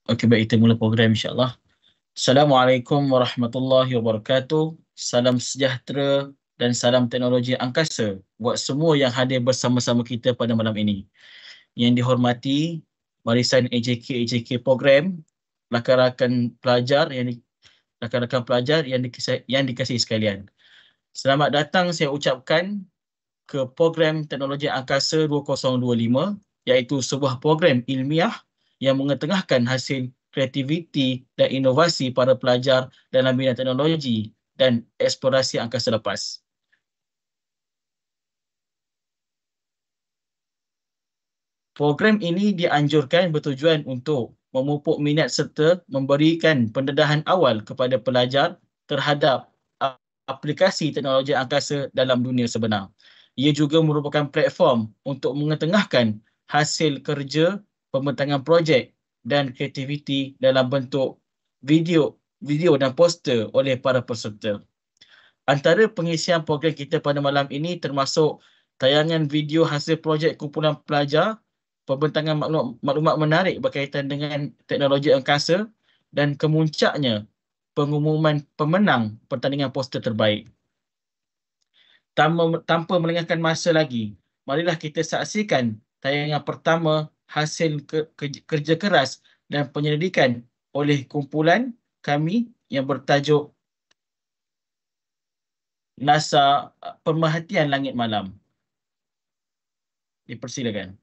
Okey, baik, kita mula program insya-Allah. Assalamualaikum warahmatullahi wabarakatuh. Salam sejahtera dan salam teknologi angkasa buat semua yang hadir bersama-sama kita pada malam ini. Yang dihormati barisan AJK program, rakan-rakan pelajar yang dikasihi sekalian. Selamat datang saya ucapkan ke program Teknologi Angkasa 2025, iaitu sebuah program ilmiah yang mengetengahkan hasil kreativiti dan inovasi para pelajar dalam bidang teknologi dan eksplorasi angkasa lepas. Program ini dianjurkan bertujuan untuk memupuk minat serta memberikan pendedahan awal kepada pelajar terhadap aplikasi teknologi angkasa dalam dunia sebenar. Ia juga merupakan platform untuk mengetengahkan hasil kerja, pembentangan projek dan kreativiti dalam bentuk video dan poster oleh para peserta. Antara pengisian program kita pada malam ini termasuk tayangan video hasil projek kumpulan pelajar, pembentangan maklumat menarik berkaitan dengan teknologi angkasa dan kemuncaknya pengumuman pemenang pertandingan poster terbaik. Tanpa melengahkan masa lagi, marilah kita saksikan tayangan pertama hasil kerja keras dan penyelidikan oleh kumpulan kami yang bertajuk NASA Pemerhatian Langit Malam. Dipersilakan.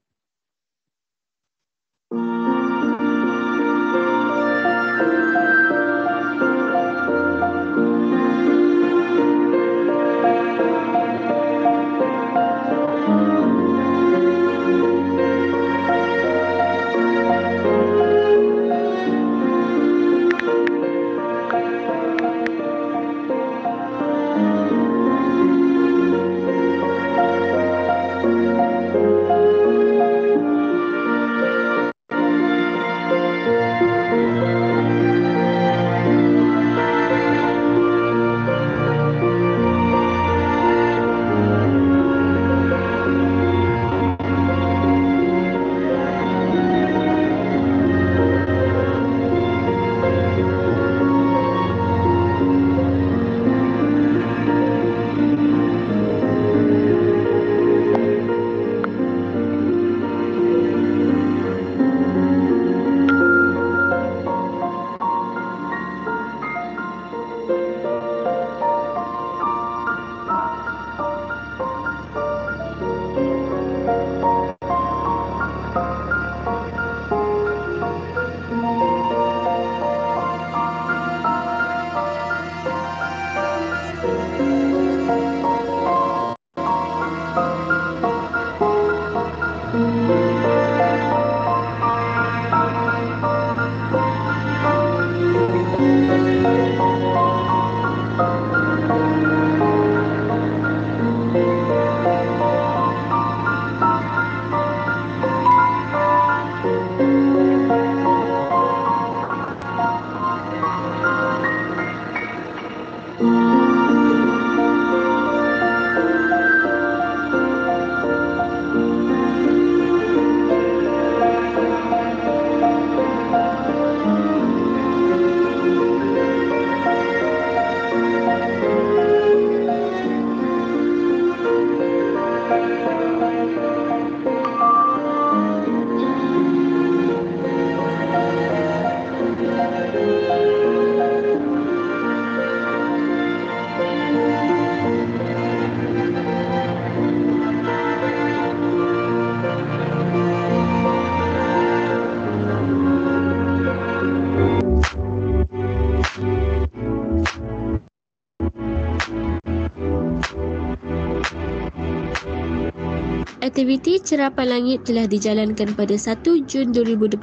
Aktiviti Cerapan Langit telah dijalankan pada 1 Jun 2025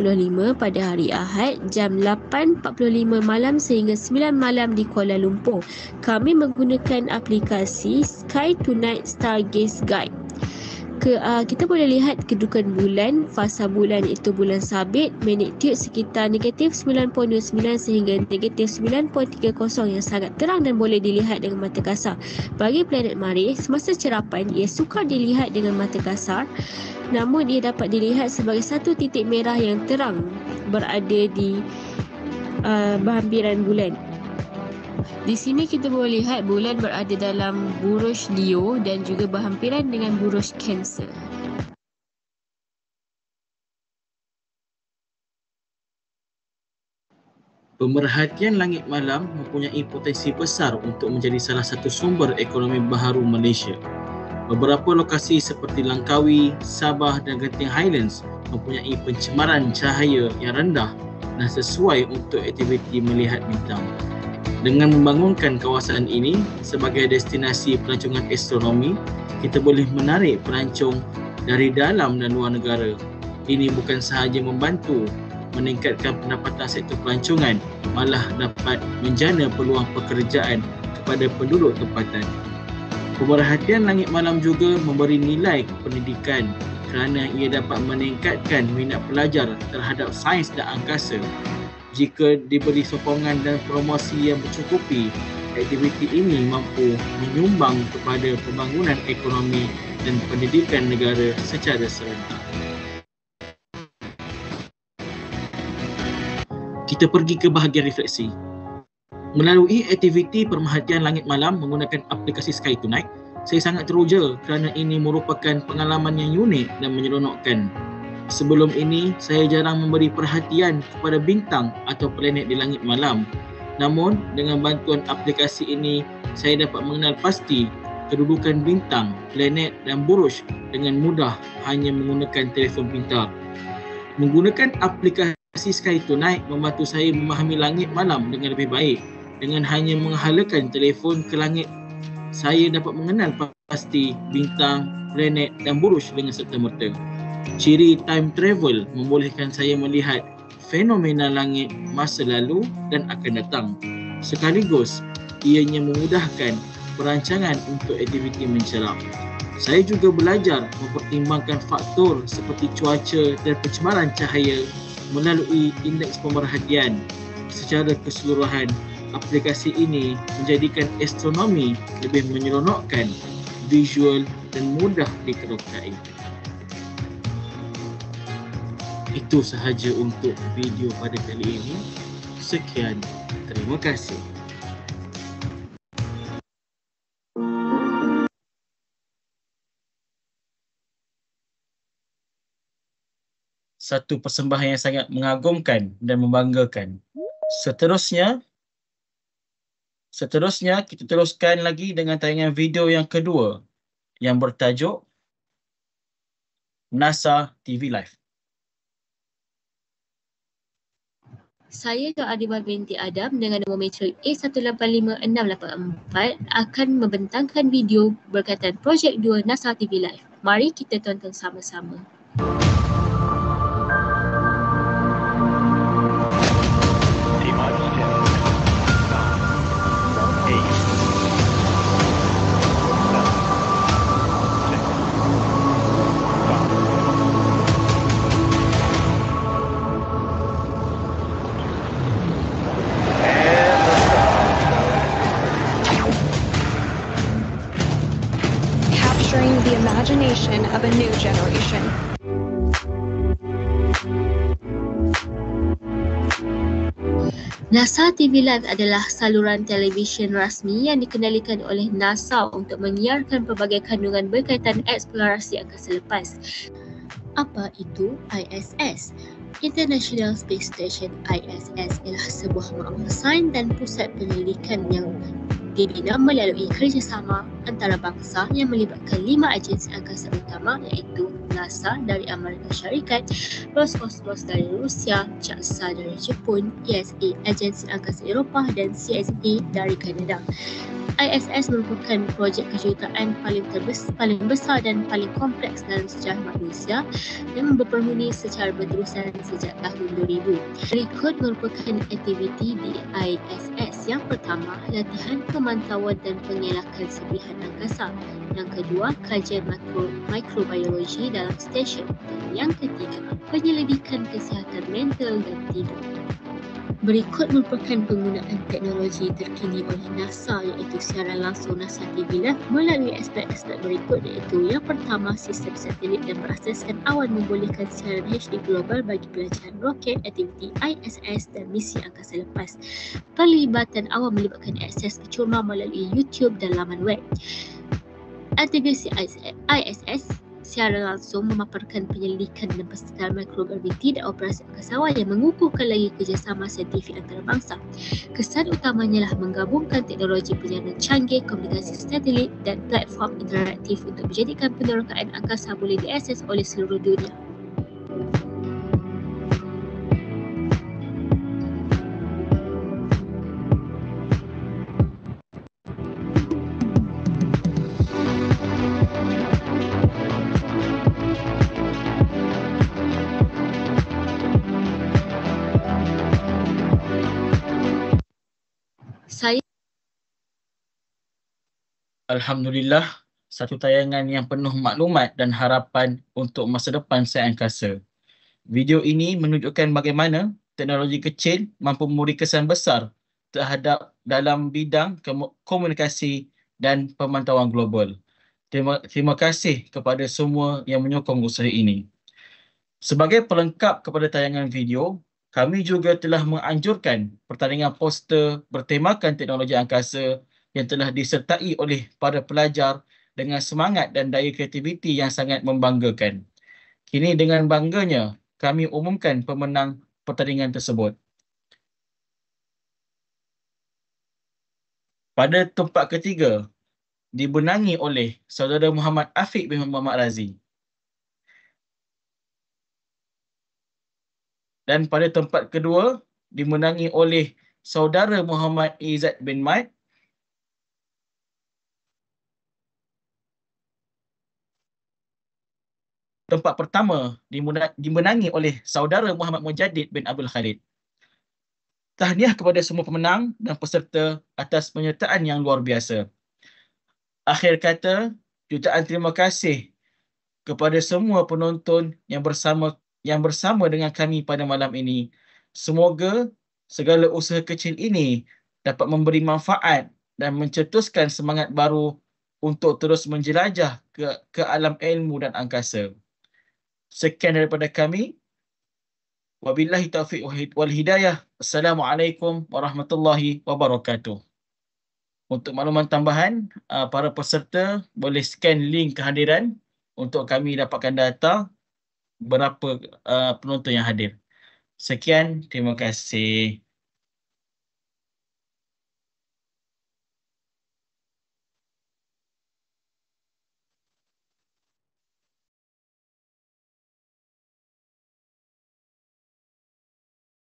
pada hari Ahad jam 8.45 malam sehingga 9 malam di Kuala Lumpur. Kami menggunakan aplikasi Sky Tonight Stargaze Guide. Kita boleh lihat kedudukan bulan, fasa bulan iaitu bulan sabit, magnitude sekitar negatif 9.29 sehingga negatif 9.30 yang sangat terang dan boleh dilihat dengan mata kasar. Bagi planet Mars, semasa cerapan ia sukar dilihat dengan mata kasar, namun ia dapat dilihat sebagai satu titik merah yang terang berada di berhampiran bulan. Di sini kita boleh lihat bulan berada dalam buruj Leo dan juga berhampiran dengan buruj Cancer. Pemerhatian langit malam mempunyai potensi besar untuk menjadi salah satu sumber ekonomi baharu Malaysia. Beberapa lokasi seperti Langkawi, Sabah dan Genting Highlands mempunyai pencemaran cahaya yang rendah dan sesuai untuk aktiviti melihat bintang. Dengan membangunkan kawasan ini sebagai destinasi pelancongan astronomi, kita boleh menarik pelancong dari dalam dan luar negara. Ini bukan sahaja membantu meningkatkan pendapatan sektor pelancongan, malah dapat menjana peluang pekerjaan kepada penduduk tempatan. Pemerhatian langit malam juga memberi nilai pendidikan kerana ia dapat meningkatkan minat pelajar terhadap sains dan angkasa. Jika diberi sokongan dan promosi yang mencukupi, aktiviti ini mampu menyumbang kepada pembangunan ekonomi dan pendidikan negara secara serentak. Kita pergi ke bahagian refleksi. Melalui aktiviti pemerhatian langit malam menggunakan aplikasi Sky Tonight, saya sangat teruja kerana ini merupakan pengalaman yang unik dan menyeronokkan. Sebelum ini, saya jarang memberi perhatian kepada bintang atau planet di langit malam. Namun, dengan bantuan aplikasi ini, saya dapat mengenal pasti kedudukan bintang, planet dan buruj dengan mudah hanya menggunakan telefon pintar. Menggunakan aplikasi Sky Tonight membantu saya memahami langit malam dengan lebih baik. Dengan hanya menghalakan telefon ke langit, saya dapat mengenal pasti bintang, planet dan buruj dengan serta-merta. Ciri time travel membolehkan saya melihat fenomena langit masa lalu dan akan datang. Sekaligus, ianya memudahkan perancangan untuk aktiviti menceram. Saya juga belajar mempertimbangkan faktor seperti cuaca dan pencemaran cahaya melalui indeks pemerhatian. Secara keseluruhan, aplikasi ini menjadikan astronomi lebih menyeronokkan, visual dan mudah dikerokai. Itu sahaja untuk video pada kali ini. Sekian, terima kasih. Satu persembahan yang sangat mengagumkan dan membanggakan. Seterusnya kita teruskan lagi dengan tayangan video yang kedua yang bertajuk NASA TV Live. Saya Dr. Adibah binti Adam dengan nombor metrik A185684 akan membentangkan video berkaitan projek 2 NASA TV Live. Mari kita tonton sama-sama. The imagination of a new generation. NASA TV Live adalah saluran televisyen rasmi yang dikendalikan oleh NASA untuk menyiarkan pelbagai kandungan berkaitan eksplorasi angkasa lepas. Apa itu ISS? International Space Station ISS ialah sebuah makmal sains dan pusat penyelidikan yang dibina melalui kerjasama antarabangsa yang melibatkan 5 agensi angkasa utama iaitu NASA dari Amerika Syarikat, Roskosmos dari Rusia, JAXA dari Jepun, ESA Agensi Angkasa Eropah dan CSA dari Kanada. ISS merupakan projek kejuruteraan paling besar dan paling kompleks dalam sejarah manusia yang berpenghuni secara berterusan sejak tahun 2000. Berikut merupakan aktiviti di ISS. Yang pertama, latihan pemantauan dan pengelakan serpihan angkasa. Yang kedua, kajian mikrobiologi dalam stesen. Dan yang ketiga, penyelidikan kesihatan mental dan tidur. Berikut merupakan penggunaan teknologi terkini oleh NASA iaitu siaran langsung NASA TV Live melalui aspek-aspek berikut iaitu yang pertama, sistem satelit dan berasaskan awan membolehkan siaran HD global bagi pelajaran roket, aktiviti ISS dan misi angkasa lepas. Pelibatan awan melibatkan akses ke cuma melalui YouTube dan laman web. Integrasi ISS siaran langsung memaparkan penyelidikan dan pensedaran mikrograviti dan operasi angkasawan yang mengukuhkan lagi kerjasama saintifik antarabangsa. Kesan utamanya lah menggabungkan teknologi penyiaran canggih, komunikasi satelit dan platform interaktif untuk menjadikan penerokaan angkasa boleh diakses oleh seluruh dunia. Saya Alhamdulillah, satu tayangan yang penuh maklumat dan harapan untuk masa depan sains angkasa. Video ini menunjukkan bagaimana teknologi kecil mampu memberi kesan besar terhadap dalam bidang komunikasi dan pemantauan global. Terima kasih kepada semua yang menyokong usaha ini. Sebagai pelengkap kepada tayangan video, kami juga telah menganjurkan pertandingan poster bertemakan teknologi angkasa yang telah disertai oleh para pelajar dengan semangat dan daya kreativiti yang sangat membanggakan. Kini dengan bangganya, kami umumkan pemenang pertandingan tersebut. Pada tempat ketiga, dibenangi oleh saudara Muhammad Afiq bin Muhammad Razi. Dan pada tempat kedua, dimenangi oleh saudara Muhammad Izzat bin Mat. Tempat pertama dimenangi oleh saudara Muhammad Mujadid bin Abdul Khalid. Tahniah kepada semua pemenang dan peserta atas penyertaan yang luar biasa. Akhir kata, jutaan terima kasih kepada semua penonton yang bersama dengan kami pada malam ini. Semoga segala usaha kecil ini dapat memberi manfaat dan mencetuskan semangat baru untuk terus menjelajah ke alam ilmu dan angkasa. Sekian daripada kami. Wabillahi taufiq wal hidayah. Assalamualaikum warahmatullahi wabarakatuh. Untuk makluman tambahan, para peserta boleh scan link kehadiran untuk kami dapatkan data berapa penonton yang hadir. Sekian, terima kasih.